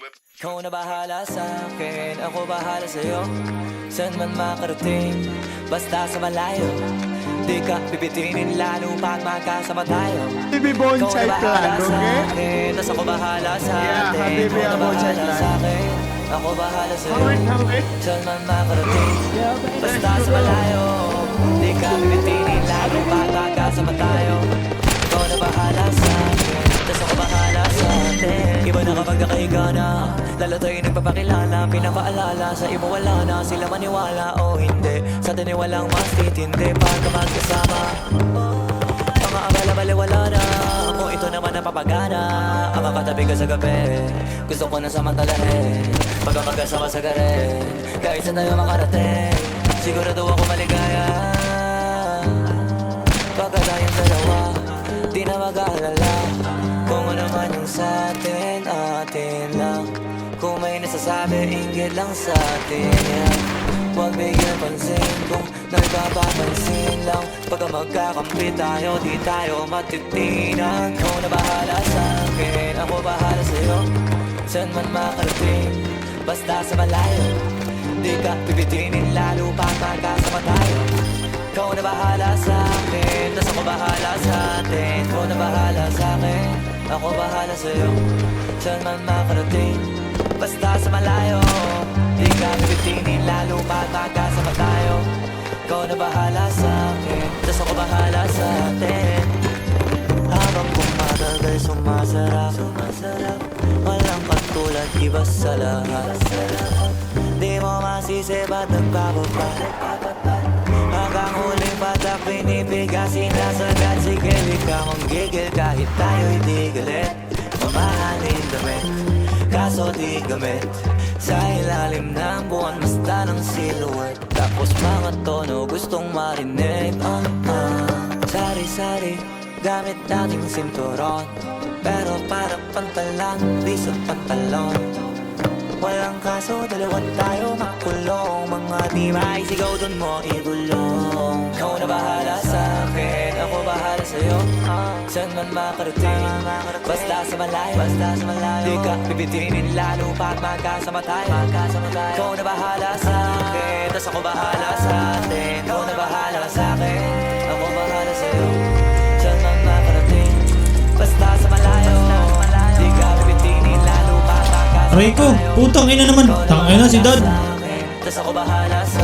flip. Ikaw na bahala sa akin, ako bahala sa'yo. Saan man makarating, basta sa malayo. Di ka pipitinin lalo pag magkasama tayo. Habibi Bonsai Plan, okay? tas ako bahala sa Yeah, atin. Habibi Ikaw na Bonsai bahala Plan. sa akin, ako bahala sa'yo. Okay. Saan man makarating, basta sa malayo. Di ka pipitinin lalo pag magkasama tayo. Ikaw na bahala sa akin, tas ako bahala sa atin. Iba na kapag nakahiga na, lalo tayo nagpapakilala. Pinapaalala sa iba wala na, sila maniwala o hindi. Sa atin ay walang mas titindi pagka magkasama. Mga abala-bali wala na, kung ito naman ang papagana. Ang makatabi ka sa gabi, gusto ko na samantalahin. Pagka magkasama sa garin, kahit saan tayo makarating, sigurado ako maligaya. Pagka tayong dalawa, di na mag-aalala. Kung ano man yung sa'tin, atin lang. Kung may nasasabi, inggit lang sa'tin, yeah. Huwag bigyan pansin kung nagpapapansin lang. Pagka magkakampi tayo, di tayo matitinan. Ikaw na bahala sa'kin, ako bahala sa'yo. Saan man makarating, basta sa malayo. Di ka pipitinin lalo pag magkasama tayo. Ikaw na bahala sa'kin, tas ako bahala sa'tin. Ikaw na bahala sa'kin, ako bahala sa'yo. Saan man makarating, basta sa malayo. Di ka pipitinin lalo pag magkasama tayo. Ikaw na bahala sa'kin, tas ako bahala sa'tin. Habang kumatagal sumasarap, walang katulad, iba sa lahat. Di mo masisi ba't nagpapapal. Hanggang huling patak pinipigasin na sagad. Sige, di ka mong gigil kahit tayo'y di galit. Mamahalin damit, kaso di gamit. Sa ilalim ng buwan, basta ng silhouette. Tapos mga tono gustong marinig. Sari-sari, gamit nating sinturon. Pero para pantalan, di sa pantalon. Walang kaso, dalawa tayo makulong. Mga di maisigaw dun mo igulong. Ikaw na bahala sa'kin, ako bahala sa'yo. Saan man makarating, basta sa malayo. Di ka pipitinin lalo pag magkasama tayo. Ikaw na bahala sa'kin, tas ako bahala sa'tin. Ikaw na bahala sa'kin, ako bahala sa'yo. Saan man makarating, basta sa malayo. Di ka pipitinin lalo pag magkasama tayo. Aray ko, putang ina naman. Tangina si Dad. Tas ako bahala sa